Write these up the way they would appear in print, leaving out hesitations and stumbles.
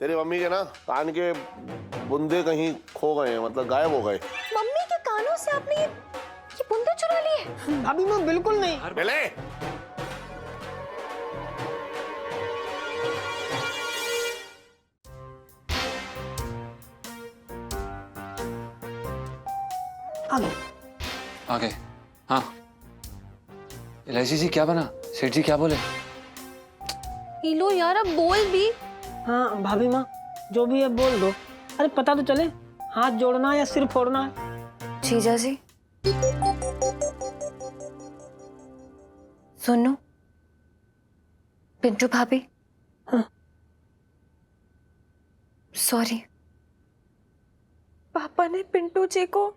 तेरी मम्मी के ना कान के बुंदे कहीं खो गए हैं, मतलब गायब हो गए। मम्मी के कानों से आपने ये बुंदे चुरा लिए? भाभी माँ बिल्कुल नहीं। बेले आगे आगे। हाँ इलायची जी क्या बना? सेठ जी क्या बोले? लो यार अब बोल भी। हाँ भाभी माँ जो भी है बोल दो। अरे पता तो चले हाथ जोड़ना है या सिर फोड़ना है। जीजा जी सुनो, पिंटू भाभी। हाँ। सॉरी, पापा ने पिंटू जी को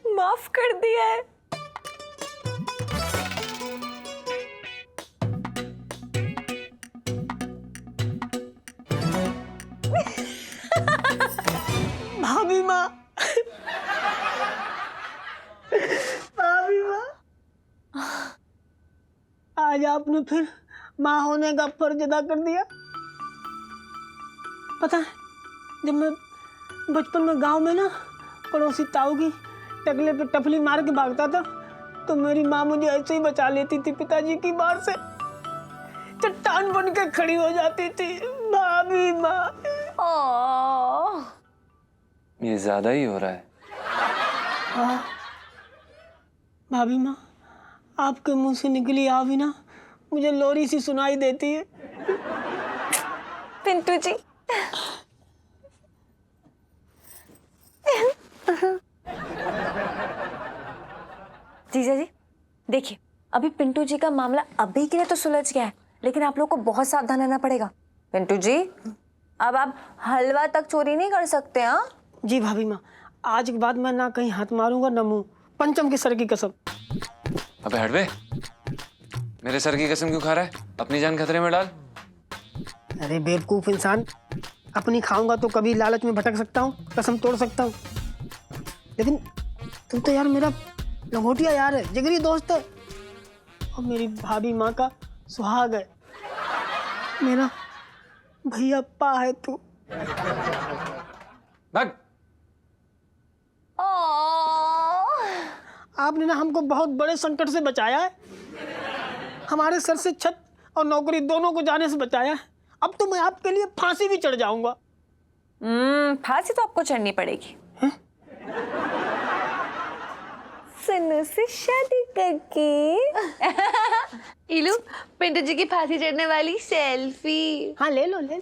माफ कर दिया है। भाभी माँ भाभी माँ आज आपने फिर माँ होने का फर्ज अदा कर दिया। पता है जब मैं बचपन में गांव में ना पड़ोसी ताऊ की टकले पे टफली मार के भागता था तो मेरी माँ मुझे ऐसे ही बचा लेती थी पिताजी की मार से। चट्टान बन के खड़ी हो जाती थी भाभी माँ। ये ज्यादा ही हो रहा है। हाँ भाभी माँ आपके मुंह से निकली आ भी ना मुझे लोरी सी सुनाई देती है। पिंटू जी जीजा जी देखिए, अभी पिंटू जी का मामला अभी के लिए तो सुलझ गया है, लेकिन आप लोग को बहुत सावधान रहना पड़ेगा। पिंटू जी अब आप हलवा तक चोरी नहीं कर सकते। हाँ जी भाभी माँ आज के बाद मैं ना कहीं हाथ मारूंगा ना मुंह, पंचम के सर की कसम। अबे हट बे, मेरे सर की कसम क्यों खा रहा है? अपनी जान खतरे में डाल। अरे बेवकूफ इंसान, अपनी खाऊंगा तो कभी लालच में भटक सकता हूँ, कसम तोड़ सकता हूँ, लेकिन तुम तो यार मेरा लंगोटिया यार है, जिगरी दोस्त है और मेरी भाभी माँ का सुहाग है। मेरा भैया पा है तू। भाग। आपने ना हमको बहुत बड़े संकट से बचाया है, हमारे सर से छत और नौकरी दोनों को जाने से बचाया है। अब तो मैं आपके लिए फांसी भी चढ़ जाऊंगा। फांसी तो आपको चढ़नी पड़ेगी सन्नू से शादी करके। इलू पिंटू जी की फांसी चढ़ने वाली सेल्फी। हाँ ले लो ले लो।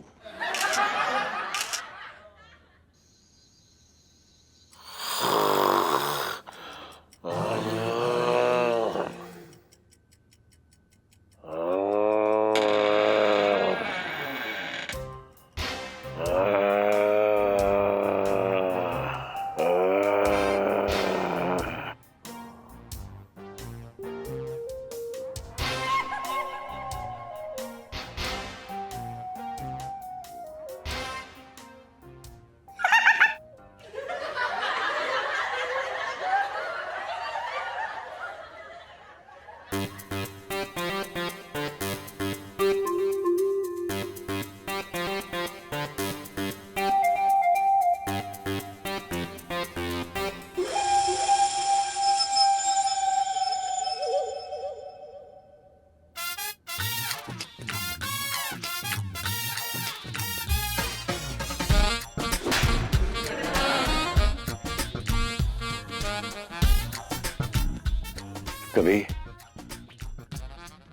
कभी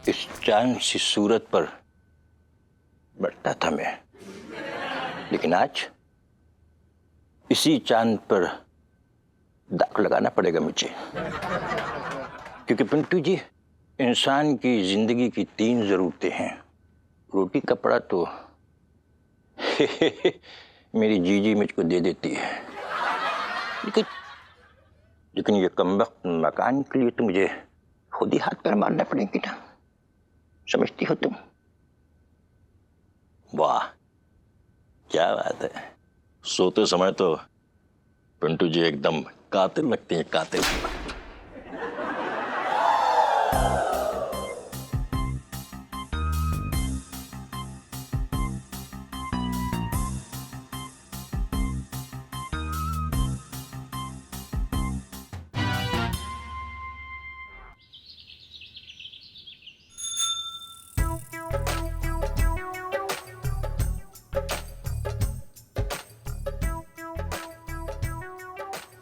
इस चांद सी सूरत पर बैठता था मैं, लेकिन आज इसी चांद पर दाग लगाना पड़ेगा मुझे, क्योंकि पिंटू जी इंसान की जिंदगी की 3 जरूरतें हैं। रोटी कपड़ा तो मेरी जीजी मुझको दे देती है, लेकिन ये कमबख्त मकान के लिए तो मुझे खुद ही हाथ पैर मारना पड़ेगी ना, समझती हो तुम? वाह क्या बात है, सोते समय तो पिंटू जी एकदम कातिल लगते हैं, कातिल।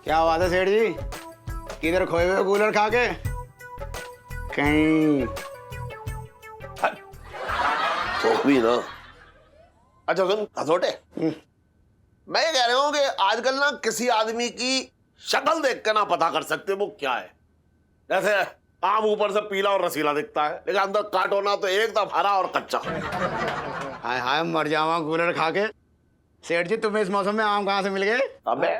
क्या बात है सेठ जी, किधर खोए हुए हो कूलर खा के? कहीं तो भी ना। अच्छा सुन हसोटे, मैं ये कह रहा हूँ कि आजकल ना किसी आदमी की शक्ल देख कर ना पता कर सकते वो क्या है। जैसे आम ऊपर से पीला और रसीला दिखता है, लेकिन अंदर काटो ना तो एकदम हरा और कच्चा। हाय हाय मर जावा कूलर खा के। सेठ जी तुम्हें इस मौसम में आम कहाँ से मिल गए? अबे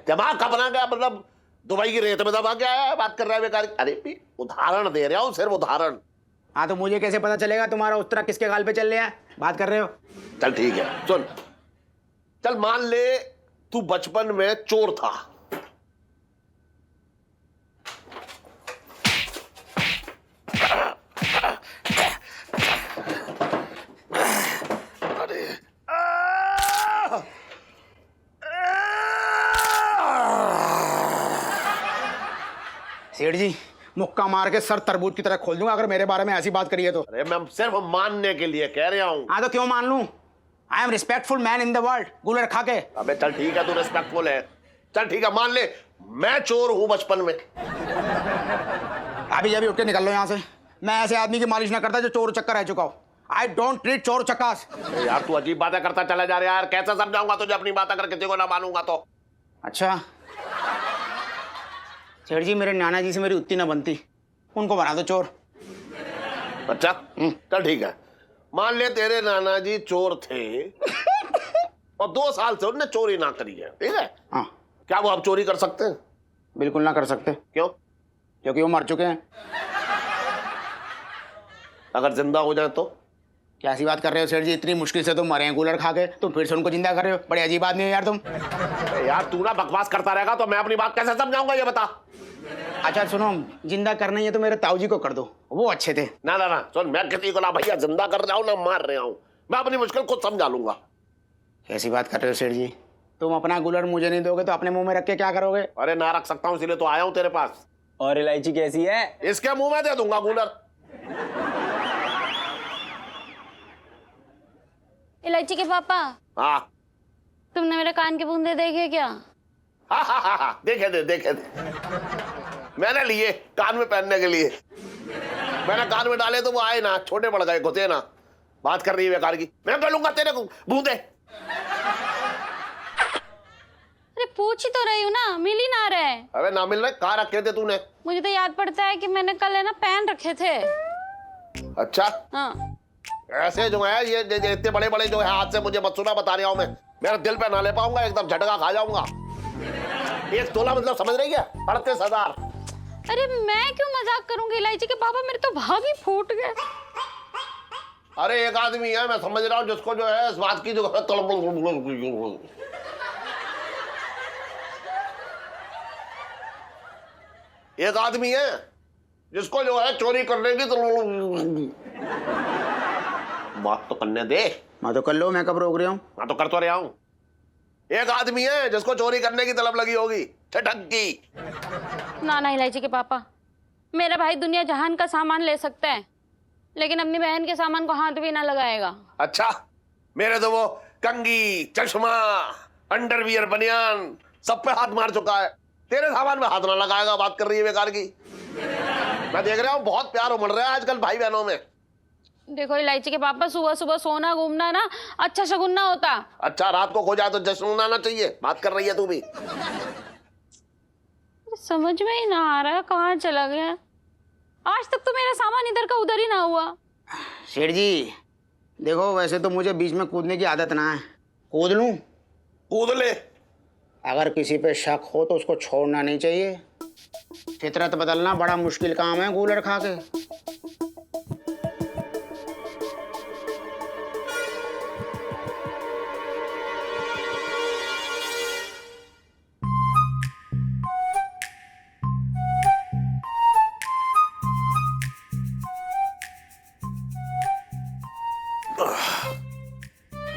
दिमाग का बना गया, मतलब दुबई की रेत में दबा के आया है, बात कर रहा है बेकार। अरे भी उदाहरण दे रहा हूँ, सिर्फ उदाहरण। हाँ तो मुझे कैसे पता चलेगा तुम्हारा उस्तरा किसके गाल पे चल रहा है? बात कर रहे हो? चल ठीक है सुन, चल मान ले तू बचपन में चोर था। अरे सेठ जी मुक्का मार के सर तरबूज की तरह खोल दूंगा अगर मेरे बारे में ऐसी बात करिए तो। अरे मैं सिर्फ मानने के लिए कह रहा हूँ। हाँ तो क्यों मान लूं? I am respectful man in the world cooler खा के। अबे चल ठीक है, तू रिस्पेक्टफुल है, चल ठीक है मान ले मैं चोर हूं बचपन में। अभी अभी उठ के निकल लो यहाँ से। मैं ऐसे आदमी की मालिश ना करता जो चोर चक्कर रह चुका हो। आई डोंट ट्रीट चोर चक्कास। यार तू अजीब बातें करता चला जा रहा है यार, कैसे समझाऊंगा तुझे अपनी बात अगर किसी को ना मानूंगा तो। अच्छा सेठ जी मेरे नाना जी से मेरी उतनी ना बनती, उनको बना दो चोर। अच्छा चल ठीक है, मान ले तेरे नाना जी चोर थे और 2 साल से उन्होंने चोरी ना करी है, ठीक है? हाँ क्या वो अब चोरी कर सकते हैं? बिल्कुल ना कर सकते। क्यों? क्योंकि वो मर चुके हैं। अगर जिंदा हो जाए तो? क्या ऐसी बात कर रहे हो सेठ जी? इतनी मुश्किल से तुम मरे हैं कूलर खा के, तुम फिर से उनको जिंदा कर रहे हो? बड़ी अजीब आदमी हो यार तुम। यार तू ना बकवास करता रहेगा तो मैं अपनी बात कैसे समझाऊंगा ये बता। अच्छा सुनो, जिंदा करना ही है तो मेरे ताऊ जी को कर दो, वो अच्छे थे। ना ना ना सुन, मैं किसी को ना भैया जिंदा कर रहा हूँ ना मार रहा हूँ, मैं अपनी मुश्किल खुद समझा लूंगा। कैसी बात कर रहे हो सेठ जी? तुम अपना कूलर मुझे नहीं दोगे तो अपने मुंह में रख के क्या करोगे? अरे ना रख सकता हूँ इसीलिए तो आया हूँ तेरे पास। और इलायची कैसी है? इसके मुंह में दे दूंगा कूलर। इलायची के पापा, हाँ तुमने मेरे कान के बूंदे देखे क्या? हाँ देखे दे मैंने लिए कान में पहनने के लिए। मैंने कान में डाले तो वो आए ना, छोटे पड़ गए, घुसे ना। बात कर रही है बेकार की, मैं कर लूंगा तेरे को बूंदे। अरे पूछ ही तो रही हूँ ना, मिल ही ना रहे। अबे ना मिल रहे, कहाँ रखे थे तूने? मुझे तो याद पड़ता है कि मैंने कल है ना पहन रखे थे। अच्छा हाँ ऐसे जो है ये इतने बड़े बड़े जो है हाथ से मुझे मत सुना, बता रहा हूँ मैं, मेरे दिल पे ना ले पाऊंगा, एकदम झटका खा जाऊंगा। 1 तोला मतलब समझ रही है? 38,000। अरे मैं क्यों मजाक करूंगी इलायची के पापा, मेरे तो भाग ही फूट गए। अरे एक आदमी है मैं समझ रहा हूँ जिसको जो है इस बात की जो है एक आदमी है जिसको जो है चोरी करने की बात तो करने दे। मैं तो कर लो, मैं कब रोक रहा हूँ? मैं तो कर तो रहा हूँ। एक आदमी है जिसको चोरी करने की तलब लगी होगी, ठगी। ना ना इलायची के पापा, मेरा भाई दुनिया जहान का सामान ले सकता है लेकिन अपनी बहन के सामान को हाथ भी ना लगाएगा। अच्छा मेरे तो वो कंगी, चश्मा, अंडरवियर, बनियान सब पे हाथ मार चुका है, तेरे सामान में हाथ ना लगाएगा। बात कर रही है बेकार की। मैं देख रहा हूँ बहुत प्यार उमड़ रहा है आजकल भाई बहनों में। देखो इलायची के पापा, सुबह सुबह सोना घूमना ना अच्छा शगुन ना होता। अच्छा रात को खो जाए तो जश्न मनाना चाहिए। बात कर रही है तू भी। समझ में ही ना आ रहा है कहाँ चला गया। आज तक तो मेरा सामान इधर का उधर ही ना हुआ। सेठ जी देखो, वैसे तो मुझे बीच में कूदने की आदत ना है, कूद लूं? कूद ले। अगर किसी पे शक हो तो उसको छोड़ना नहीं चाहिए। फितरत बदलना बड़ा मुश्किल काम है कूलर खा के।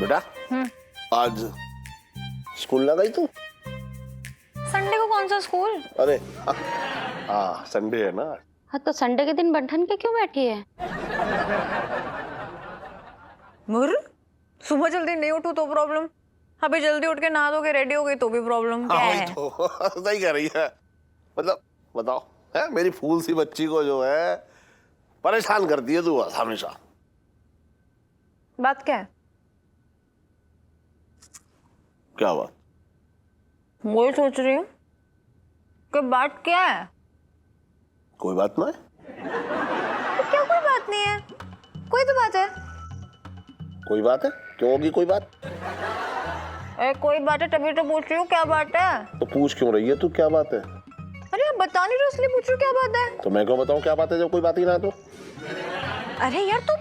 बेटा आज स्कूल ना गई तू? संडे को कौन सा स्कूल? अरे हाँ संडे है ना। हाँ तो संडे के दिन बंठन के क्यों बैठी है? मुर सुबह जल्दी नहीं उठू तो प्रॉब्लम, अभी जल्दी उठ के नहा धो के रेडी हो गई तो भी प्रॉब्लम क्या हाँ, है? वही तो सही कह रही है। मतलब बताओ, है मेरी फूल सी बच्ची को जो है परेशान करती है तू बस हमेशा। बात क्या है? क्या बात? वही सोच रही हूँ कि बात क्या है। कोई बात ना है। तो क्या कोई बात नहीं है? कोई तो बात है। कोई बात है? क्यों होगी कोई बात? अरे कोई बात है तभी तो पूछ रही हूँ क्या बात है। तो पूछ क्यों रही है तू, क्या बात है? अरे आप बता नहीं रहे इसलिए पूछ रही हूँ क्या बात है। तो मैं क्यों बताऊं क्या बात है जब कोई बात ही ना है तो? अरे यार तो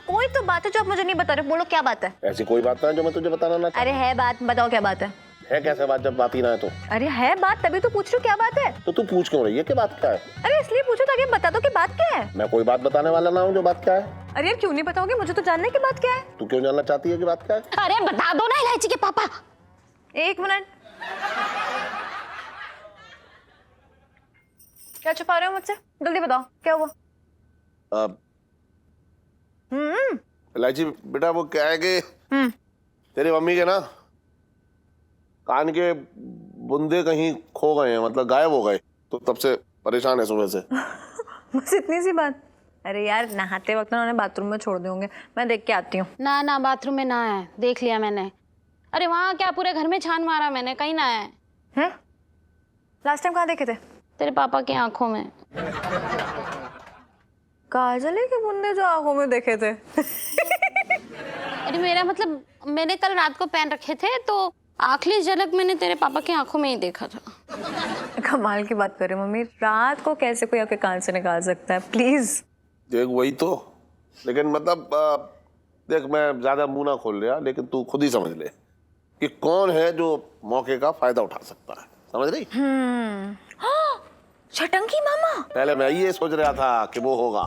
कोई तो बात है जो आप मुझे नहीं बता रहे, बोलो क्या बात है। ऐसी कोई बात ना है जो मैं तुझे बताना ना अरे है बात, बताओ क्या बात है। है कैसे बात जब बात ही ना है तो? अरे है बात तभी तो पूछ रही हूँ क्या बात है। तो तू पूछ क्यों रही है कि बात क्या है? अरे इसलिए पूछो ताकि बता दो कि बात क्या है। मैं कोई बात बताने वाला ना हूँ जो बात क्या है। अरे यार क्यों नहीं बताओगे, मुझे तो जानना है कि बात क्या है। तू क्यों जानना चाहती है कि बात क्या है? अरे बता दो ना इलायची के पापा। एक मिनट, क्या छुपा रहे हो मुझसे? जल्दी बताओ क्या हुआ। इलायची बेटा वो क्या है कि तेरी मम्मी के ना कान के बुंदे कहीं खो गए हैं, मतलब गायब हो गए, तो तब से परेशान है सुबह से। बस इतनी सी बात। अरे यार नहाते वक्त उन्होंने बाथरूम में छोड़ दिए होंगे, मैं देख के आती हूँ। ना ना बाथरूम में ना है, देख लिया मैंने। अरे वहाँ क्या पूरे घर में छान मारा मैंने, कहीं ना है। हैं? लास्ट टाइम कहाँ देखे थे? तेरे पापा की आंखों में। काजल के बुंदे जो आंखों में देखे थे। अरे मेरा मतलब मैंने कल रात को पहन रखे थे तो आखिरी झलक मैंने तेरे पापा की आंखों में ही देखा था। कमाल की बात कर रहे हो मम्मी, रात को कैसे कोई आपके कान से निकाल सकता है, प्लीज। देख वही तो, लेकिन मतलब देख मैं ज्यादा मुंह ना खोल रहा, लेकिन तू खुद ही समझ ले कि कौन है जो मौके का फायदा उठा सकता है, समझ रही? छटंकी मामा। पहले मैं ये सोच रहा था कि वो होगा,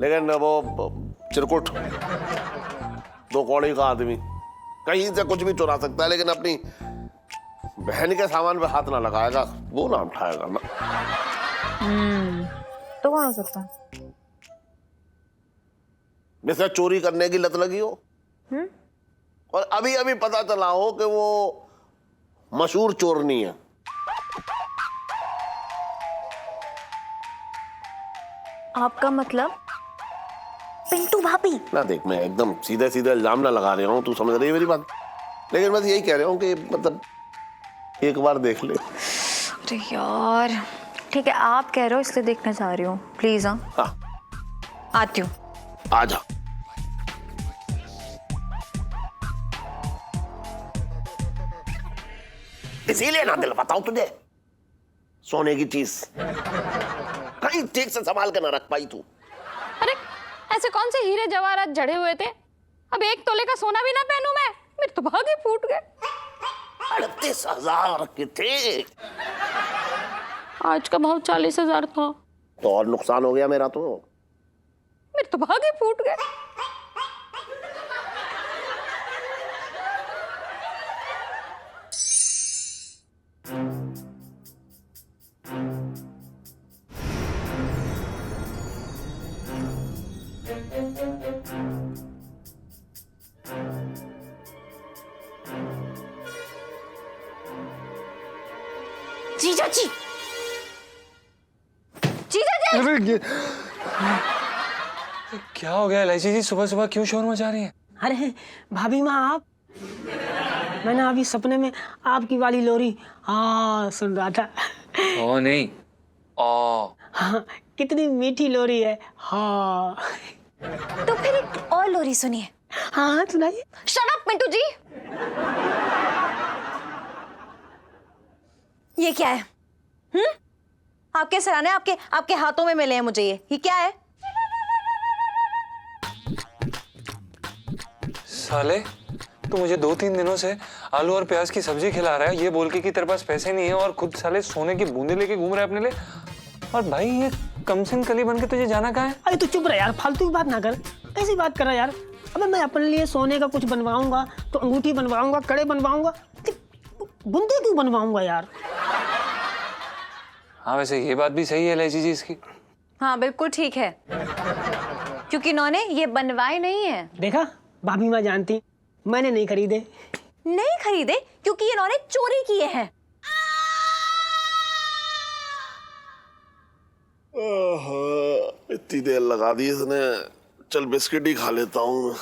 लेकिन वो चिरकुट दो कौड़ी का आदमी कहीं से कुछ भी चुरा सकता है, लेकिन अपनी बहन के सामान पे हाथ ना लगाएगा, वो ना उठाएगा ना। तो कौन हो सकता है? जैसे चोरी करने की लत लगी हो और अभी अभी पता चला हो कि वो मशहूर चोरनी है। आपका मतलब पिंटू भाभी? ना देख मैं एकदम सीधे सीधे इल्जाम ना लगा रहा हूँ, तू समझ रही है मेरी बात, लेकिन बस यही कह रहा हूँ कि मतलब एक बार देख ले। अरे यार ठीक है, आप कह रहे हो इसलिए देखना चाह रही हूँ, प्लीज। हाँ आती हूँ। आजा। इसीलिए ना दिल बताऊं तुझे, सोने की चीज कहीं ठीक से संभाल के ना रख पाई तू। अरे ऐसे कौन से हीरे जवाहरात जड़े हुए थे? अब 1 तोले का सोना भी ना पहनूं मैं, मेरे तो भाग ही फूट गए। 38,000 के थे, आज का भाव 40,000 था। तो और नुकसान हो गया मेरा तो। मेरे तो भाग ही फूट गए। जीजा जी, जीजा जी। अरे क्या हो गया इलायची जी, सुबह सुबह क्यों शोर मचा रही है? अरे भाभी माँ आप, मैंने अभी सपने में आपकी वाली लोरी हाँ सुन रहा था। ओ नहीं, ओ हाँ कितनी मीठी लोरी है हाँ। तो फिर एक और लोरी सुनिए। हाँ सुनाइए। Shut up Pintu ji. ये क्या है? आपके सराहने आपके हाथों में मिले हैं मुझे, ये क्या है? साले तू मुझे 2-3 दिनों से आलू और प्याज की सब्जी खिला रहा है, ये बोल के कि तेरे पास पैसे नहीं है, और खुद साले सोने की बूंदे लेके घूम रहा है अपने लिए। और भाई ये कमसिन कली बन के तुझे जाना कहाँ है? अरे तू चुप रह यार, फालतू की बात ना कर, ऐसी बात कर रहा यार। अबे मैं अपने लिए सोने का कुछ बनवाऊंगा तो अंगूठी बनवाऊंगा, कड़े बनवाऊंगा, बुंदे क्यों बनवाऊंगा यार? हाँ वैसे ये बात भी सही है इलायची जी इसकी। हाँ बिल्कुल ठीक है, क्योंकि इन्होंने ये बनवाए नहीं है। देखा भाभी माँ जानती, मैंने नहीं खरीदे। नहीं खरीदे क्योंकि इन्होंने चोरी किए हैं। इतनी देर लगा दी इसने, चल बिस्किट ही खा लेता हूँ।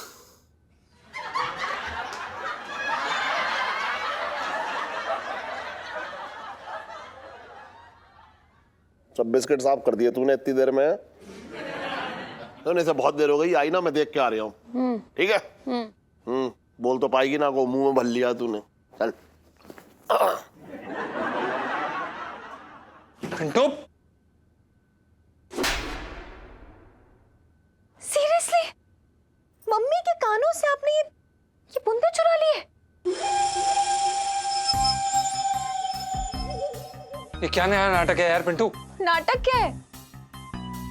सब बिस्किट साफ कर दिए तूने इतनी देर में? नहीं से बहुत देर हो गई, आई ना मैं देख के आ रहा हूँ। ठीक है। बोल तो पाएगी ना, को मुंह में भर लिया तूने। चल। पिंटू सीरियसली मम्मी के कानों से आपने ये बूंदे चुरा लिए? ये क्या नया नाटक है यार पिंटू? नाटक क्या है?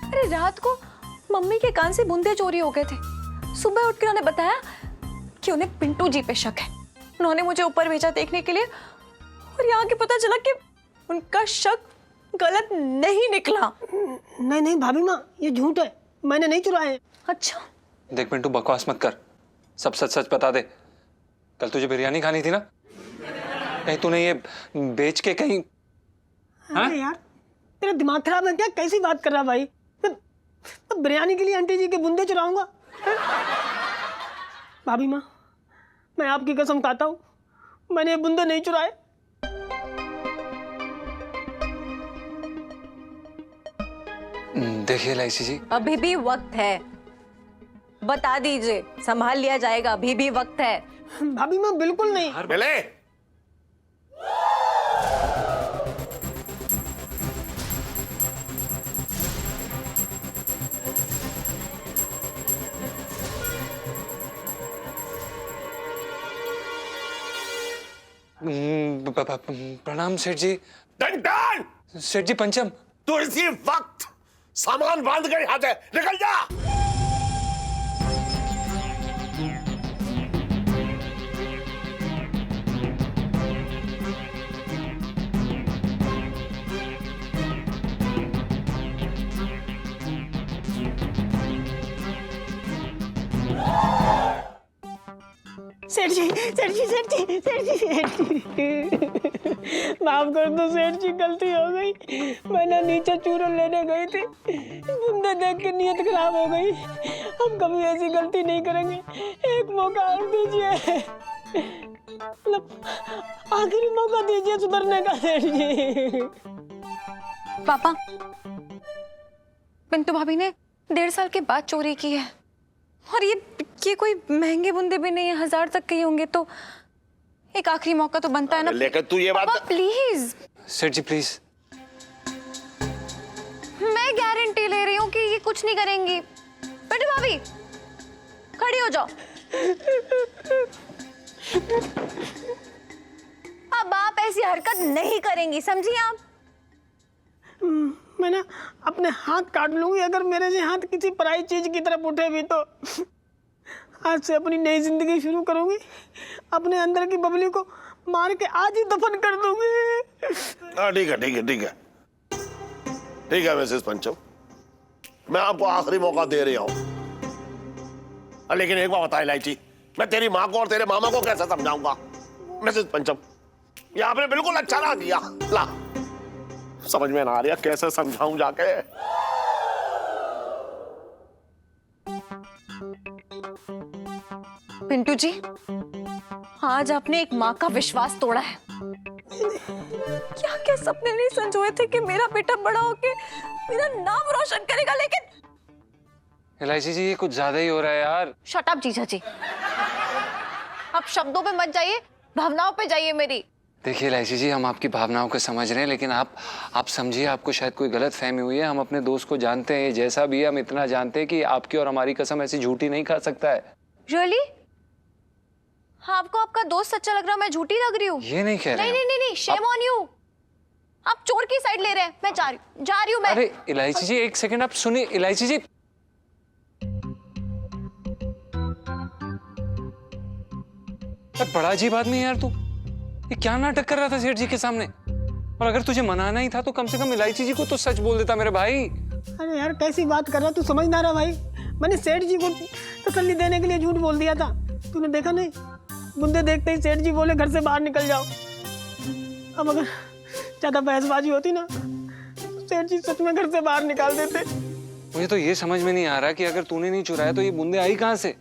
अरे रात को मम्मी के कान से बूंदे चोरी हो गए थे। सुबह उठ कर उन्होंने बताया कि उन्हें पिंटू जी पे शक है। उन्होंने मुझे ऊपर भेजा देखने के लिए और यहाँ के पता चला कि उनका शक गलत नहीं निकला। नहीं भाभी माँ, ये झूठ है, मैंने नहीं चुराए। अच्छा देख पिंटू, बकवास मत कर, सब सच सच बता दे। कल तुझे बिरयानी खानी थी ना, कहीं तूने ये बेच के कहीं? अरे यार तेरा दिमाग खराब है क्या? कैसी बात कर रहा भाई? मैं बिरयानी के लिए आंटी जी के बूंदे चुराऊंगा? भाभी माँ, मैं आपकी कसम खाता हूँ, मैंने ये बूंदे नहीं चुराए। देखिए लाइसी जी, अभी भी वक्त है, बता दीजिए, संभाल लिया जाएगा, अभी भी वक्त है। भाभी माँ बिल्कुल नहीं। मिले प्रणाम सेठ जी। टन सेठ जी पंचम। तू इसी वक्त सामान बांध कर यहाँ से निकल जा। सेठ जी माफ कर दो सेठ जी, गलती हो गई। मैंने नीचे चूरन लेने गई थी, बूंदे देख के नीयत खराब हो गई। हम कभी ऐसी गलती नहीं करेंगे, एक मौका और दीजिए, मतलब आखिरी मौका दीजिए सुधरने का सेठ जी। पापा, पिंटू भाभी ने 1.5 साल के बाद चोरी की है और ये कोई महंगे बूंदे भी नहीं है, 1000 तक के ही होंगे, तो एक आखिरी मौका तो बनता है ना। लेकिन तू ये बात प्लीज। सेठ जी प्लीज। मैं गारंटी ले रही हूँ कि ये कुछ नहीं करेंगी। पिंटू भाभी खड़ी हो जाओ। अब आप ऐसी हरकत नहीं करेंगी, समझिए आप? मैं ना अपने हाथ काट लूंगी अगर मेरे से हाथ किसी पराई चीज की तरफ उठे भी तो। आज से अपनी नई जिंदगी शुरू करूंगी, अपने अंदर की बबली को मार के आज ही दफन कर दूंगी। हाँ ठीक है मिसेस पंचम, मैं आपको आखिरी मौका दे रहा हूं, लेकिन एक बात बता इलायची, मैं तेरी माँ को और तेरे मामा को कैसे समझाऊंगा? मिसेस पंचम, ये आपने बिल्कुल अच्छा ना किया। ला, समझ में ना आ रहा कैसे समझाऊं जाके। पिंटू जी, आज आपने एक माँ का विश्वास तोड़ा है। क्या सपने नहीं संजोए थे कि मेरा बेटा बड़ा होके मेरा नाम रोशन करेगा, लेकिन एलआईसी जी ये कुछ ज्यादा ही हो रहा है यार। शट अप जीजा जी, आप शब्दों पे मत जाइए, भावनाओं पे जाइए मेरी। देखिए एलआईसी जी, हम आपकी भावनाओं को समझ रहे हैं, लेकिन आप समझिए, आपको शायद कोई गलत फहमी हुई है। हम अपने दोस्त को जानते हैं, जैसा भी है हम इतना जानते हैं कि आपकी और हमारी कसम ऐसी झूठी नहीं खा सकता है। रियली? हाँ, आपको आपका दोस्त सच्चा लग रहा है, मैं झूठी लग रही हूँ? ये नहीं कह रहे। नहीं, शेम ऑन यू। आप चोर की साइड ले रहे हैं, मैं जा रही हूँ मैं। अरे एलआईसी जी एक सेकंड, आप सुनिए। एलआईसी जी, बड़ा अजीब आदमी है यार तू। ये क्या नाटक कर रहा था सेठ जी के सामने? और अगर तुझे मनाना ही था तो कम से कम इलायची जी को तो सच बोल देता मेरे भाई। अरे यार कैसी बात कर रहा तू, समझ ना रहा भाई। मैंने सेठ जी को तसल्ली देने के लिए झूठ बोल दिया था, तूने देखा नहीं? बुंदे देखते ही सेठ जी बोले घर से बाहर निकल जाओ। अब अगर ज्यादा बहसबाजी होती ना तो सेठ जी सच में घर से बाहर निकाल देते। मुझे तो ये समझ में नहीं आ रहा कि अगर तूने नहीं चुराया तो ये बूंदे आई कहाँ से?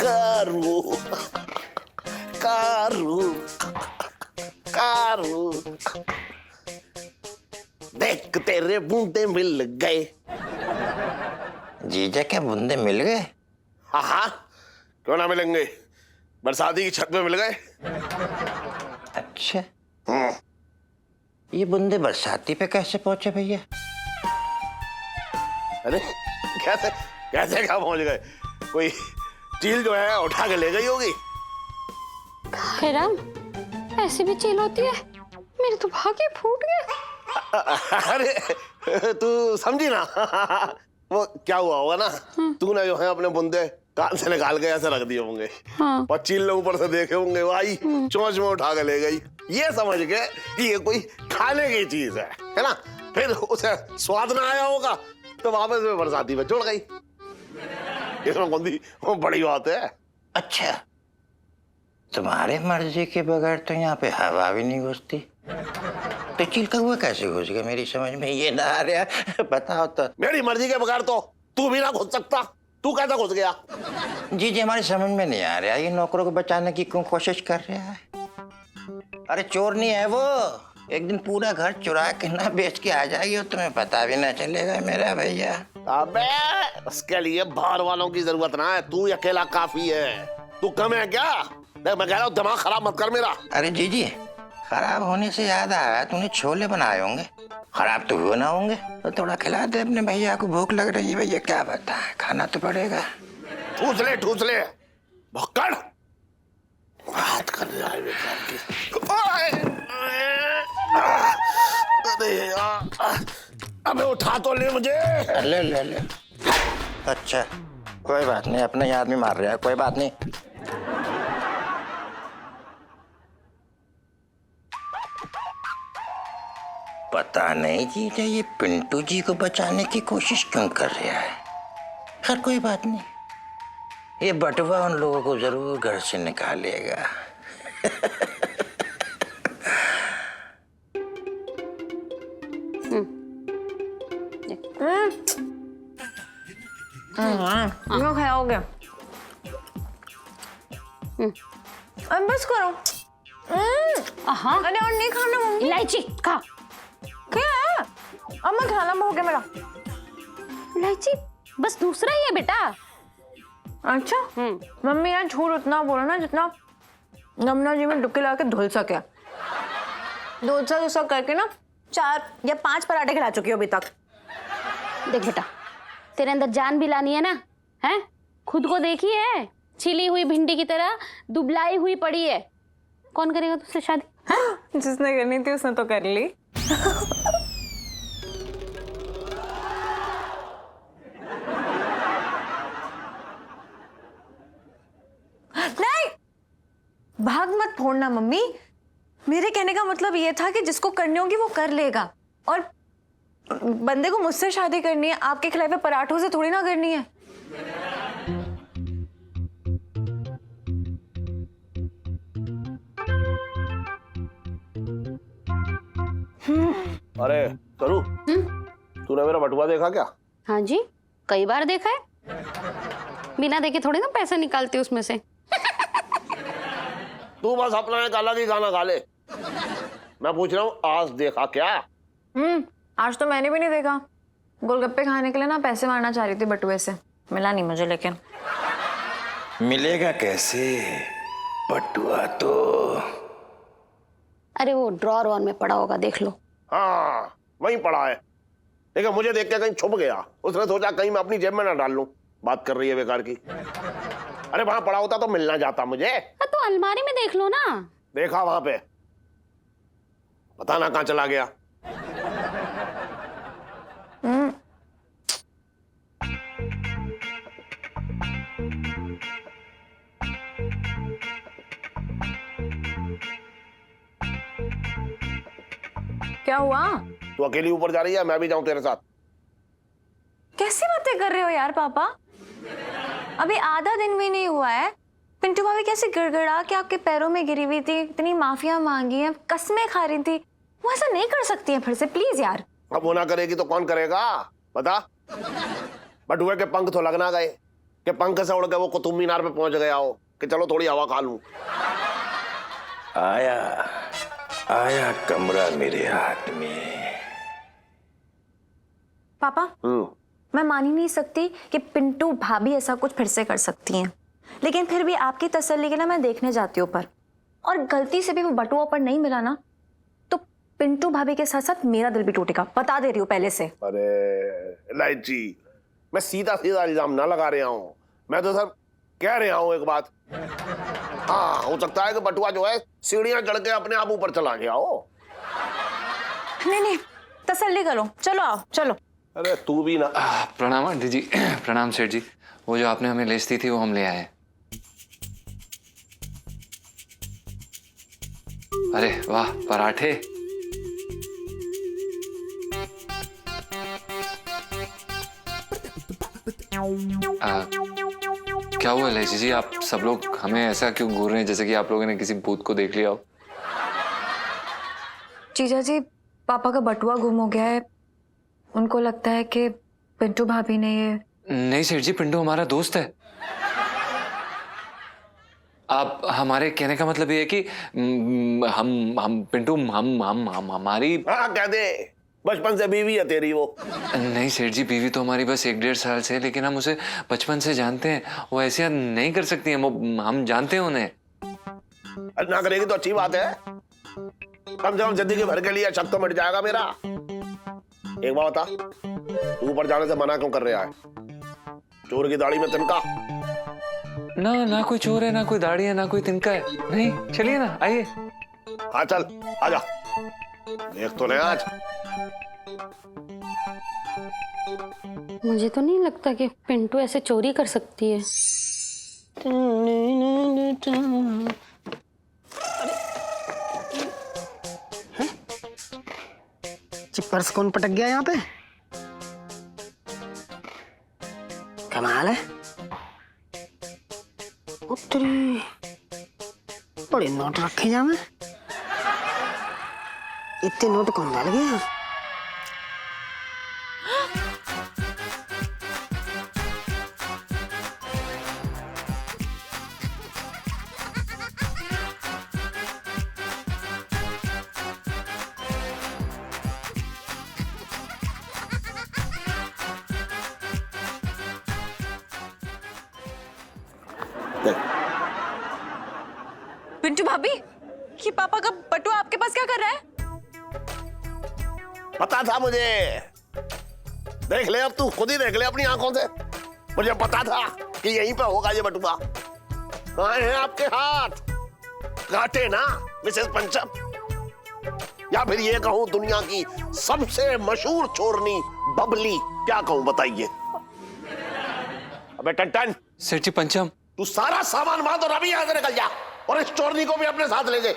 कारू कारू कारू, देख तेरे बूंदे मिल गए। जीजा क्या बूंदे मिल गए? हाँ हाँ, क्यों ना मिलेंगे, बरसाती की छत पे मिल गए। अच्छा, ये बूंदे बरसाती पे कैसे पहुंचे भैया? अरे कैसे कैसे कहाँ पहुंच गए? कोई चील जो है उठा के ले गई होगी। राम, ऐसी भी चील होती है? मेरे तो भागे फूट गए। अरे तू समझी ना, वो क्या हुआ होगा ना, तूने जो है अपने बुंदे कान से निकाल के ऐसे रख दिए होंगे। हाँ। और चील ने ऊपर से देखे होंगे, वो आई चोंच में उठा के ले गई, ये समझ के कि ये कोई खाने की चीज है ना। फिर उसे स्वाद ना आया होगा तो वापस में बरसाती में छोड़ गई। इसमें कौन सी बड़ी बात है? अच्छा, तुम्हारे मर्जी के बगैर तो यहाँ पे हवा भी नहीं घुसती, तो चील कौवा कैसे घुस गया? मेरी समझ में ये ना आ रहा, बताओ तो। मेरी मर्जी के बगैर तो तू भी ना घुस सकता, तू कैसे घुस गया? जी हमारी समझ में नहीं आ रहा, ये नौकरों को बचाने की क्यों कोशिश कर रहा है? अरे चोर नहीं है वो, एक दिन पूरा घर चुरा के ना बेच के आ जाएगी और तुम्हें पता भी ना चलेगा मेरा भैया। अबे उसके लिए बाहर वालों की जरूरत ना है, तू अकेला काफी है। तू कम है क्या? देख मैं कह रहा हूँ, दिमाग खराब मत कर मेरा। अरे जी खराब होने से याद आया, तूने छोले बनाए होंगे, खराब तो हुए ना होंगे, तो थोड़ा खिला दे अपने भैया को, भूख लग रही है। भैया क्या बताए, खाना तो पड़ेगा। ठूस ले भक्कड़, बात कर रहा है बेकार की। अरे यार, अबे उठा तो ले मुझे। ले। अच्छा कोई बात नहीं, अपने ही आदमी मार रहा है, कोई बात नहीं। पता नहीं जीजा ये पिंटू जी को बचाने की कोशिश क्यों कर रहा है। खैर कोई बात नहीं, ये बटुआ उन लोगों को जरूर घर से निकालेगा। क्यों खाओगे? अब बस करो। हाँ, अरे और नहीं खाना मम्मी। इलायची खा। क्या है? अब मैं खाना हो गया मेरा। इलायची बस दूसरा ही है बेटा। अच्छा मम्मी यार झूठ उतना बोला ना जितना यमुना जी में डुबकी लगा के धुल सके। डोसा करके ना 4 या 5 पराठे खिला चुकी हो अभी तक। देख बेटा, तेरे अंदर जान भी लानी है ना, हैं? खुद को देखी है, छिली हुई भिंडी की तरह दुबलाई हुई पड़ी है। कौन करेगा तुझसे शादी? जिसने करनी थी उसने तो कर ली। नहीं, भाग मत फोड़ना मम्मी। मेरे कहने का मतलब ये था कि जिसको करनी होगी वो कर लेगा, और बंदे को मुझसे शादी करनी है, आपके खिलाफ पराठों से थोड़ी ना करनी है। अरे करू, तूने मेरा बटुआ देखा क्या? हाँ जी, कई बार देखा है। बिना देखे थोड़ी ना पैसे निकालती उसमें से। तू बस अपना एक अलग ही गाना गा ले। मैं पूछ रहा हूँ, आज देखा क्या? आज तो मैंने भी नहीं देखा। गोलगप्पे खाने के लिए ना पैसे मारना चाह रही थी बटुए से, मिला नहीं मुझे। लेकिन मिलेगा कैसे बटुआ? तो अरे वो ड्रॉर वन में पड़ा होगा, देख लो। हाँ वहीं पड़ा है, लेकिन मुझे देख के कहीं छुप गया। उसने सोचा कहीं मैं अपनी जेब में ना डाल लूं। बात कर रही है बेकार की। अरे वहां पड़ा होता तो मिलना जाता मुझे। तो अलमारी में देख लो ना। देखा वहां पे, पता ना कहां चला गया। क्या हुआ? तू अकेली ऊपर जा रही है, मैं भी जाऊं तेरे साथ? कैसी बातें कर रहे हो यार पापा? अभी आधा दिन भी नहीं हुआ है, पिंटू भाभी कैसे गिड़गिड़ा के आपके पैरों में गिरी हुई थी, इतनी माफिया मांगी हैं, कसमें खा रही थी। वो ऐसा नहीं कर सकती हैं फिर से, प्लीज यार। अब वो ना करेगी तो कौन करेगा बता? बटुए के पंख तो लगना गए कि पंख से उड़ के वो कुतुब मीनार पे पहुंच गया हो कि चलो थोड़ी हवा खा लूं। आया आया कमरा मेरे हाथ में। पापा मैं मान ही नहीं सकती कि पिंटू भाभी ऐसा कुछ फिर से कर सकती हैं, लेकिन फिर भी आपकी तसल्ली के लिए मैं देखने जाती हूँ ऊपर, और गलती से भी वो बटुआ पर नहीं मिला ना तो पिंटू भाभी के साथ साथ मेरा दिल भी टूटेगा, बता दे रही हूँ पहले से। अरे लाइची, मैं सीधा सीधा इल्जाम ना लगा रहा हूँ, मैं तो सर कह रहा हूँ एक बात। हाँ हो सकता है कि बटुआ जो है सीढ़ियां चढ़ के अपने आप ऊपर चला गया हो। नहीं तसल्ली करो, चलो आओ चलो। अरे तू भी ना। प्रणाम आंटी जी। प्रणाम सेठ जी। वो जो आपने हमें लेस दी थी वो हम ले आए। अरे वाह, पराठे। क्या हुआ लेसी जी, आप सब लोग हमें ऐसा क्यों घूर रहे हैं जैसे कि आप लोगों ने किसी भूत को देख लिया हो? जीजा जी, पापा का बटुआ गुम हो गया है, उनको लगता है कि पिंटू भाभी ने ये। नहीं सेठ जी, पिंटू हमारा दोस्त है। आप हमारे कहने का मतलब ये है कि हम पिंटू हम हमारी। हाँ कह दे, बचपन से बीवी है तेरी वो। नहीं सेठ जी, बीवी तो हमारी बस 1-1.5 साल से है, लेकिन हम उसे बचपन से जानते हैं। वो ऐसे नहीं कर सकती हैं, हम जानते हैं उन्हें। ना करेगी तो अच्छी बात है, कम से कम जिंदगी भर के लिए शक तो मिट जाएगा मेरा। एक बात बता, तू ऊपर जाने से मना क्यों कर रहा है? चोर की दाढ़ी में तिनका? ना कोई चोर है, ना कोई दाढ़ी है, ना कोई तिनका है। नहीं, चलिए ना, आइए। हाँ चल आजा, देख तो ले आज। मुझे तो नहीं लगता कि पिंटू ऐसे चोरी कर सकती है। पर्स कौन पटक गया यहाँ पे? कमाल है। उत्तरी बड़े नोट रखे जा में, इतने नोट कौन डाल गया? पिंटू भाभी, ये पापा का बटुआ आपके पास क्या कर रहा है? पता था मुझे, देख ले अब तू खुद ही देख ले अपनी आंखों से। मुझे पता था कि यहीं पे होगा ये बटुआ। कहाँ हैं आपके हाथ? काटे ना मिसेस पंचम, या फिर ये कहूं दुनिया की सबसे मशहूर चोरनी बबली, क्या कहूं बताइए? अबे टन सेठ जी पंचम, तू सारा सामान बांध और अभी यहां से निकल जा, और इस चोरनी को भी अपने साथ ले जा।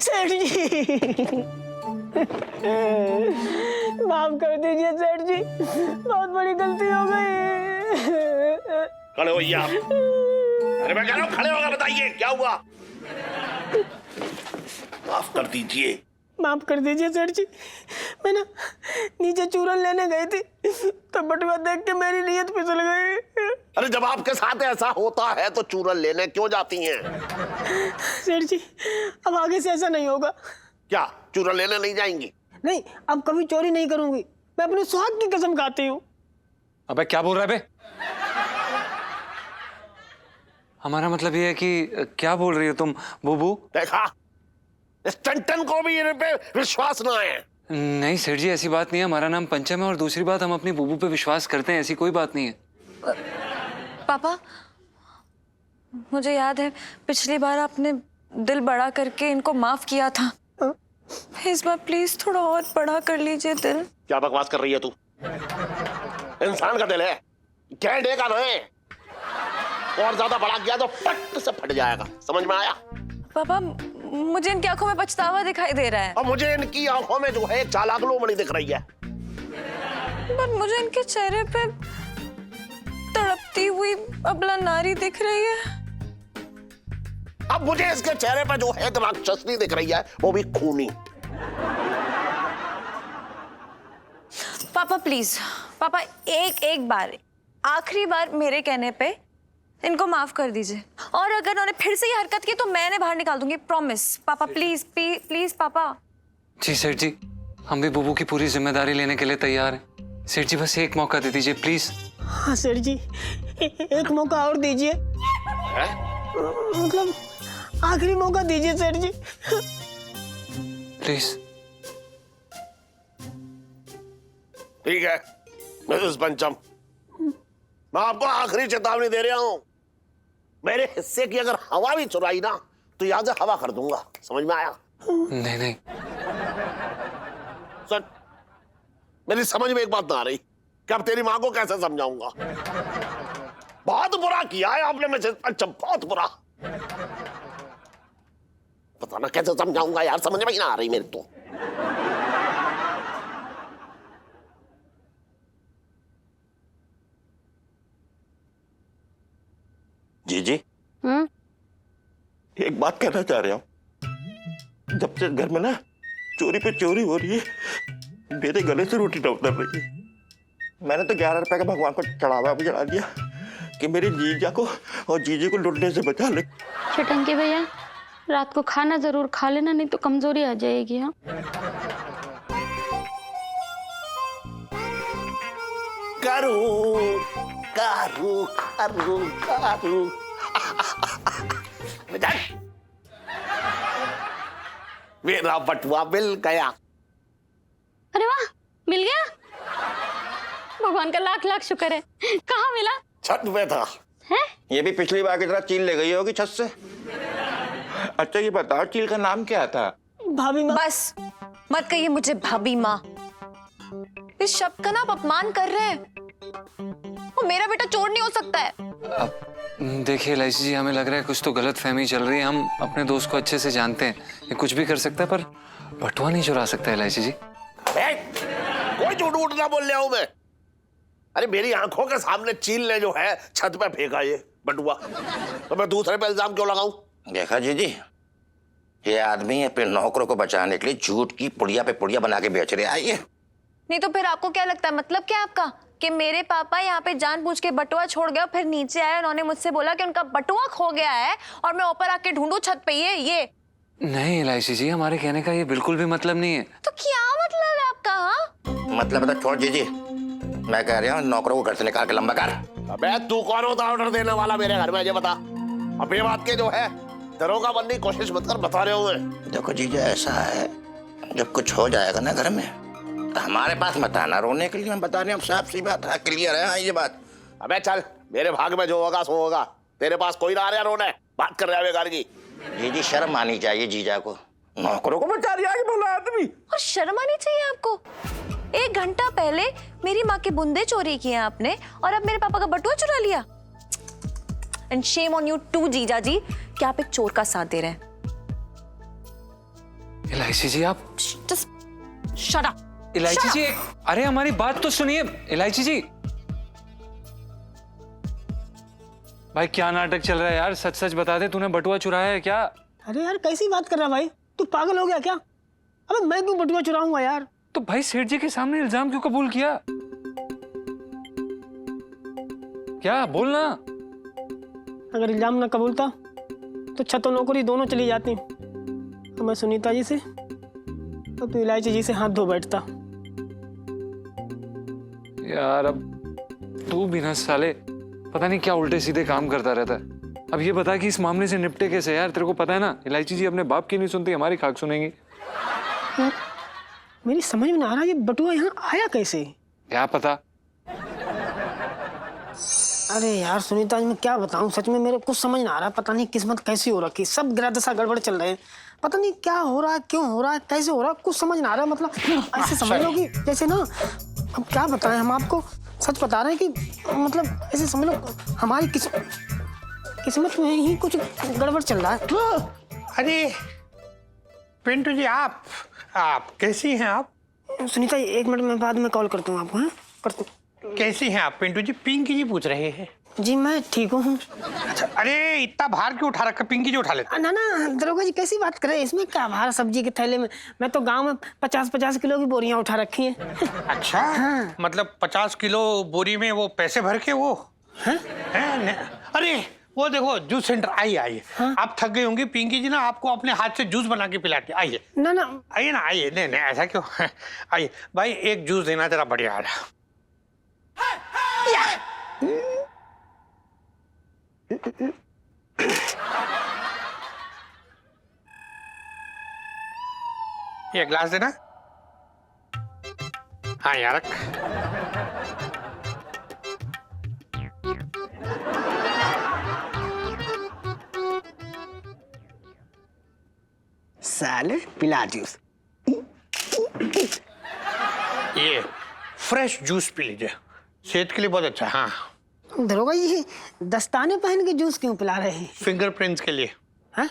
सेठ जी माफ कर दीजिए सेठ जी, बहुत बड़ी गलती हो गई। खड़े होइए आप। अरे मैं कह रहा हूं खड़े होकर बताइए क्या हुआ। माफ कर दीजिए। माफ कर दीजिए सेठ जी, मैं ना नीचे चूरन लेने गई थी तो बटुआ देख के मेरी नीयत फिसल गई। अरे जब आपके साथ ऐसा होता है तो चूरन लेने क्यों जाती हैं? सेठ जी, अब आगे से ऐसा नहीं होगा। क्या चूरन लेने नहीं जाएंगी? नहीं, अब कभी चोरी नहीं करूंगी, मैं अपने सुहाग की कसम खाती हूँ। अबे क्या बोल रहा है बे? हमारा मतलब ये है कि क्या बोल रही हो तुम बुबू? देखा, इस टन को भी इन पे विश्वास ना है। नहीं सेठ जी, ऐसी बात नहीं है। हमारा नाम पंचम है और दूसरी बात, हम अपनी बुबू पे विश्वास करते हैं, ऐसी कोई बात नहीं है। पापा, मुझे याद है पिछली बार आपने दिल बड़ा करके इनको माफ किया था, इस बार प्लीज थोड़ा और बड़ा कर लीजिए दिल। क्या बकवास कर रही है तू? इंसान का दिल है, गैंडे का नहीं। और ज्यादा बड़ा गया तो पट से फट जाएगा, समझ में आया? पापा मुझे इनकी आंखों में पछतावा दिखाई दे रहा है। और मुझे इनकी आंखों में जो है एक चालाक लोमड़ी दिख रही है। पर मुझे इनके चेहरे पे तड़पती हुई अबला नारी दिख रही है। अब मुझे इसके चेहरे पर जो है एक राक्षसनी दिख रही है, वो भी खूनी। पापा प्लीज, पापा एक बार, आखिरी बार मेरे कहने पे इनको माफ कर दीजिए, और अगर उन्होंने फिर से ये हरकत की तो मैं इन्हें बाहर निकाल दूंगी, प्रॉमिस। पापा प्लीज प्लीज पापा। जी सेठ जी, हम भी बुबू की पूरी जिम्मेदारी लेने के लिए तैयार हैं। सेठ जी बस एक मौका दे दीजिए प्लीज। हाँ सेठ जी, एक मौका और दीजिए। मतलब आखिरी मौका दीजिए सेठ जी। प्लीज। ठीक है मिसेस पंचम, मैं आपको आखिरी चेतावनी दे रहा हूं। मेरे हिस्से की अगर हवा भी चुराई ना तो यहां से हवा कर दूंगा, समझ में आया? नहीं नहीं सर, मेरी समझ में एक बात ना आ रही कि अब तेरी मां को कैसे समझाऊंगा। बहुत बुरा किया है आपने मिसेस पंचम, बहुत बुरा। पता ना कैसे समझाऊंगा यार, समझ में ही ना आ रही मेरे तो। जी एक बात कहना चाह रहा हूँ। जब से घर में ना चोरी पे चोरी हो रही है, मेरे गले से रोटी न उतर रही है। मैंने तो 11 रुपए का भगवान को चढ़ावा भी चढ़ा दिया कि मेरे जीजा को और जीजे को लुटने से बचा ले। छटंके भैया, रात को खाना जरूर खा लेना, नहीं तो कमजोरी आ जाएगी। हाँ करूं करूं करूं करूं मेरा बटुआ मिल गया। अरे वाह, मिल गया। भगवान का लाख लाख शुक्र है। कहाँ मिला? छत में था। है? ये भी पिछली बार की तरह चील ले गई होगी छत से। अच्छा ये बताओ चील का नाम क्या था? भाभी माँ। बस मत कहिए मुझे भाभी माँ, इस शब्द का ना आप अपमान कर रहे हैं। वो मेरा बेटा चोर नहीं हो सकता है। अब देखिए इलायची जी, हमें लग रहा है कुछ तो गलत फहमी चल रही है। हम अपने दोस्त को अच्छे से जानते हैं, ये कुछ भी कर सकता है पर बटुआ नहीं चुरा सकता इलायची जी। कोई झूठ वूठ ना बोल रहा हूं मैं। अरे मेरी आंखों के सामने चील ने जो है छत पे फेंका ये बटुआ, तो मैं दूसरे पे इल्जाम क्यों लगाऊं? देखा जीजी, ये आदमी अपने नौकरों को बचाने के लिए झूठ की पुड़िया पे पुड़िया बना के बेच रहे आइए। नहीं तो फिर आपको क्या लगता है, मतलब क्या आपका, कि मेरे पापा यहाँ पे जानबूझ के बटुआ छोड़ गया, फिर नीचे आए, उन्होंने मुझसे बोला कि उनका बटुआ खो गया है और मैं ऊपर आके ढूंढूं छत पे ये? नहीं इलायची जी, हमारे कहने का ये बिल्कुल भी मतलब नहीं है। तो क्या मतलब है आपका? हाँ मतलब बता छोड़ जीजी, मैं कह रहा हूँ नौकरों को घर से निकाल के लंबा कर। अबे तू कौन होता ऑर्डर देने वाला मेरे घर में, ये बता। अब ये बात के जो है दरोगा बनने की कोशिश मत कर, बता रहे हुए। देखो जीजा ऐसा है, जब कुछ हो जाएगा ना घर में तो हमारे पास मत आना रोने के लिए। हम बता रहे हैं, साफ सी बात है, क्लियर है ये बात। अबे चल, मेरे भाग में जो होगा सो होगा, तेरे पास कोई ना आ रहा रोने, बात कर रहे घर की। जीजी शर्म आनी चाहिए जीजा को, नौकरों को बचा दिया बोला आदमी। और शर्म आनी चाहिए आपको। 1 घंटा पहले मेरी माँ के बुंदे चोरी किए आपने और अब मेरे पापा का बटुआ चुरा लिया। And shame on you too जीजा जी कि आप एक चोर का साथ दे रहे हैं। इलायची जी आप जस्ट शट अप। इलायची जी, अरे हमारी बात तो सुनिए इलायची जी। भाई क्या नाटक चल रहा है यार, सच सच बता दे, तूने बटुआ चुराया है क्या? अरे यार कैसी बात कर रहा भाई, तू पागल हो गया क्या? अबे मैं क्यों बटुआ चुराऊंगा यार? तो भाई सेठ जी के सामने इल्जाम क्यों कबूल किया? क्या बोलना? अगर इल्जाम न कबूलता तो छत और नौकरी दोनों चली जाती। तो मैं सुनीता जी से तो तू इलायची जी से हाथ धो बैठता। यार अब तू भी ना साले पता नहीं क्या उल्टे सीधे काम करता रहता है। अब ये बता कि इस मामले से निपटे कैसे यार? तेरे को पता है ना इलायची जी अपने बाप की नहीं सुनती, हमारी खाक सुनेंगी। यार मेरी समझ में ना आ रहा ये बटुआ यहाँ आया कैसे? क्या पता। अरे यार सुनीता जी मैं क्या बताऊं, सच में मेरे कुछ समझ ना आ रहा। पता नहीं किस्मत कैसी हो रखी, सब ग्रह दशा गड़बड़ चल रहे हैं। पता नहीं क्या हो रहा है, क्यों हो रहा है, कैसे हो रहा है, कुछ समझ ना आ रहा। मतलब ऐसे समझ लो कि जैसे ना, अब क्या बताएं, हम आपको सच बता रहे हैं कि मतलब ऐसे समझ लो हमारी किस्मत में ही कुछ गड़बड़ चल रहा है। अरे पिंटू जी आप कैसी हैं आप? सुनीता 1 मिनट में बाद में कॉल करता हूँ आपको। हाँ करता हूँ। कैसी हैं आप पिंटू जी? पिंकी जी पूछ रहे हैं। जी मैं ठीक हूँ। अच्छा, अरे इतना भार क्यों उठा रखा? पिंकी जी उठा लेते। ना ना दरोगा जी कैसी बात करें, इसमें क्या भार सब्जी के थैले में। मैं तो गांव में 50-50 किलो की बोरियां उठा रखी हैं। अच्छा हाँ। मतलब 50 किलो बोरी में वो पैसे भर के वो हैं? अरे वो देखो जूस सेंटर, आइए आइए। हाँ? आप थक गई होंगी, पिंकी जी ना आपको अपने हाथ से जूस बना के पिलाती। आइए ना ना आइए ना, आइए। नहीं नहीं ऐसा क्यों? आइए भाई, एक जूस देना जरा बढ़िया वाला। ये ग्लास देना। हाँ यार रख। साले पिला जूस। ये फ्रेश जूस पी लीजिए, सेहत के लिए बहुत अच्छा। हाँ दरोगा जी दस्ताने पहन के जूस क्यों पिला रहे हैं? फिंगरप्रिंट्स के लिए। हाँ?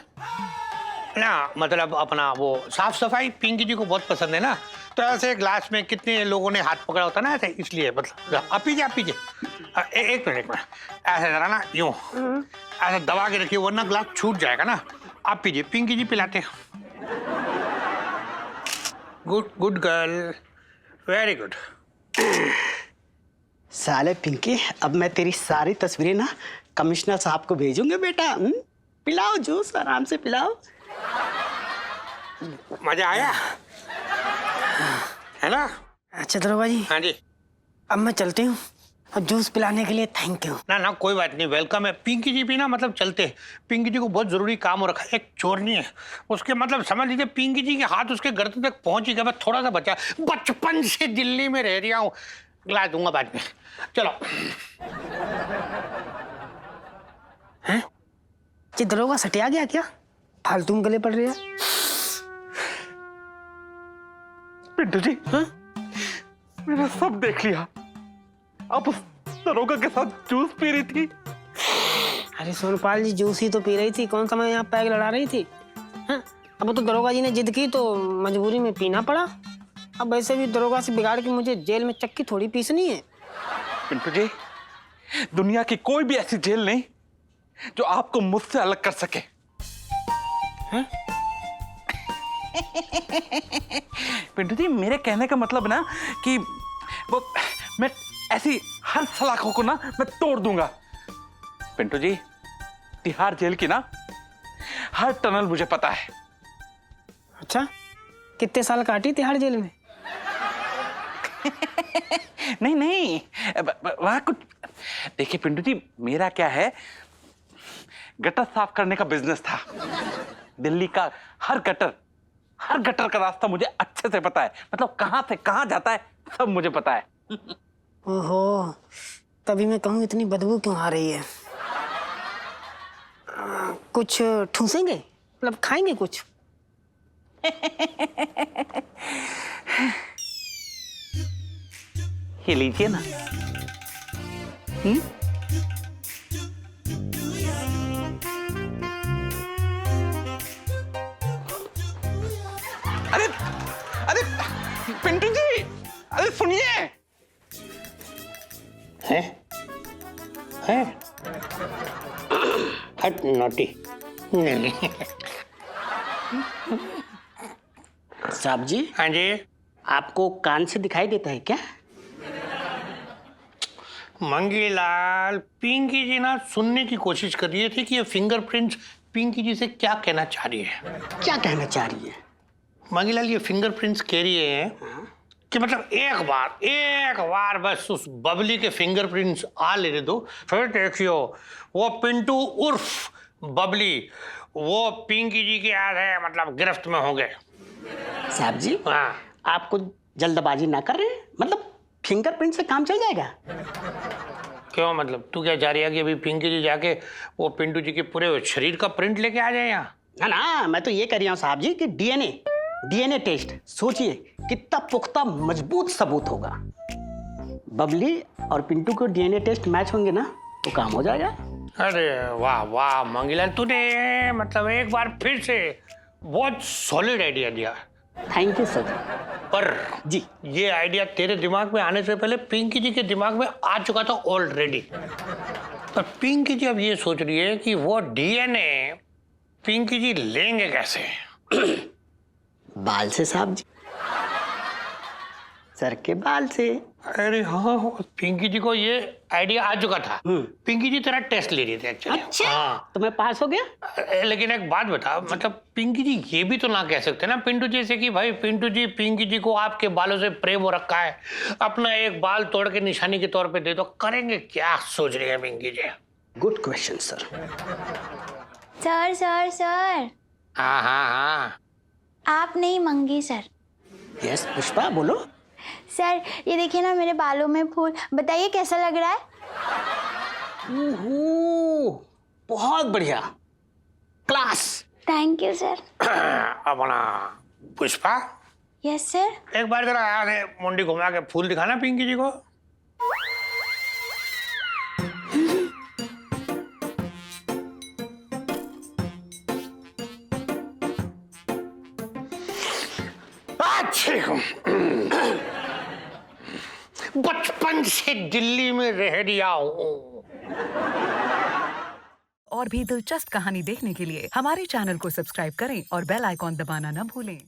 ना मतलब अपना वो साफ सफाई पिंकी जी को बहुत पसंद है ना, तो ऐसे ग्लास में कितने लोगों ने हाथ पकड़ा होता ना ऐसे, इसलिए मतलब आप पीजिए एक मिनट ऐसे जरा ना यूं ऐसे दबा के रखिए, वरना ग्लास छूट जाएगा ना। आप पीजिए, पिंकी जी पिलाते हैं। Good good girl, very good. साले पिंकी, अब मैं तेरी सारी तस्वीरें ना कमिश्नर साहब को भेजूंगा बेटा। पिलाओ जूस, आराम से पिलाओ। मजा आया है ना? अच्छा दरोगा जी हाँ जी। अब मैं चलती हूँ, और जूस पिलाने के लिए थैंक यू। ना ना कोई बात नहीं, वेलकम है। पिंकी जी भी ना मतलब चलते हैं, पिंकी जी को बहुत जरूरी काम हो रखा है। एक चोरनी है उसके, मतलब समझ लीजिए पिंकी जी के हाथ उसके गर्दन तक पहुंच ही गया, बस थोड़ा सा बचा। बचपन से दिल्ली में रह रहा हूँ, ला दूंगा बाद में। चलो। हैं? ये दरोगा सटिया गया क्या? फालतू में गले पड़ रही है। पिंटू जी हाँ? मैंने सब देख लिया, आप उस दरोगा के साथ जूस पी रही थी। अरे सोनपाल जी जूस ही तो पी रही थी, कौन सा मैं यहाँ पैग लड़ा रही थी। हाँ? अब तो दरोगा जी ने जिद की तो मजबूरी में पीना पड़ा। अब वैसे भी दरोगा से बिगाड़ के मुझे जेल में चक्की थोड़ी पीसनी है। पिंटू जी, दुनिया की कोई भी ऐसी जेल नहीं जो आपको मुझसे अलग कर सके। हैं? पिंटू जी, मेरे कहने का मतलब ना कि वो मैं ऐसी हर सलाखों को ना मैं तोड़ दूंगा। पिंटू जी, तिहाड़ जेल की ना हर टनल मुझे पता है। अच्छा कितने साल काटी तिहाड़ जेल में? नहीं नहीं, वहां कुछ देखिए पिंटू जी, मेरा क्या है, गटर साफ करने का बिजनेस था। दिल्ली का हर गटर का रास्ता मुझे अच्छे से पता है, मतलब कहां से कहां जाता है सब मुझे पता है। ओहो, तभी मैं कहूँ इतनी बदबू क्यों आ रही है। कुछ ठूसेंगे, मतलब खाएंगे कुछ? ये लीजिए ना। अरे अरे पिंटू जी, अरे सुनिए। है हट नोटी। नहीं साहब जी, हाँ जी। आपको कान से दिखाई देता है क्या? मंगीलाल, पिंकी जी ना सुनने की कोशिश कर रही थी कि ये फिंगरप्रिंट्स पिंकी जी से क्या कहना चाह रही है। क्या कहना चाह रही है? मंगीलाल, ये फिंगरप्रिंट्स कह रही है कि मतलब एक बार बस उस बबली के फिंगरप्रिंट्स आ लेने दो, फिर देखियो वो पिंटू उर्फ बबली वो पिंकी जी के याद है मतलब गिरफ्त में होंगे। साहब जी, हाँ। आपको जल्दबाजी ना कर रहे हैं, मतलब फिंगरप्रिंट से काम चल जाएगा। क्यों, मतलब तू क्या चाह रही है कि अभी पिंकी जी जाके वो पिंटू जी के पूरे शरीर का प्रिंट लेके आ जाए यहाँ? ना ना, मैं तो ये कह रहा हूँ साहब जी कि डीएनए टेस्ट, सोचिए कितना पुख्ता मजबूत सबूत होगा। बबली और पिंटू को डीएनए टेस्ट मैच होंगे ना तो काम हो जाएगा। अरे वाह वाह मंगीलाल, तूने मतलब एक बार फिर से बहुत सॉलिड आइडिया दिया, थैंक यू सर। पर जी। ये आइडिया तेरे दिमाग में आने से पहले पिंकी जी के दिमाग में आ चुका था ऑलरेडी। पर पिंकी जी अब ये सोच रही है कि वो डीएनए पिंकी जी लेंगे कैसे? बाल से साहब जी, सर के बाल से। अरे हाँ, पिंकी जी को ये आइडिया आ चुका था। पिंकी जी तेरा टेस्ट ले रही थी एक्चुअली। अच्छा, हाँ। तो मैं पास हो गया। लेकिन एक बात बता, मतलब पिंकी जी ये भी तो ना कह सकते ना पिंटू जी से कि भाई पिंटू जी पिंकी जी को आपके बालों से प्रेम हो रखा है, अपना एक बाल तोड़ के निशानी के तौर पे दे दो। करेंगे क्या सोच रही है Pinky ji? Good question sir. Sir sir sir, हाँ हाँ हाँ, आप नहीं मंगी सर। यस पुष्पा बोलो। सर ये देखिए ना मेरे बालों में फूल, बताइए कैसा लग रहा है? ओहो, बहुत बढ़िया, क्लास। Thank you sir. अपना पुष्पा, यस सर। एक बार जरा आगे मुंडी घुमा के फूल दिखाना पिंकी जी को। बचपन से दिल्ली में रह दिया हूँ। और भी दिलचस्प कहानी देखने के लिए हमारे चैनल को सब्सक्राइब करें और बेल आइकॉन दबाना न भूलें।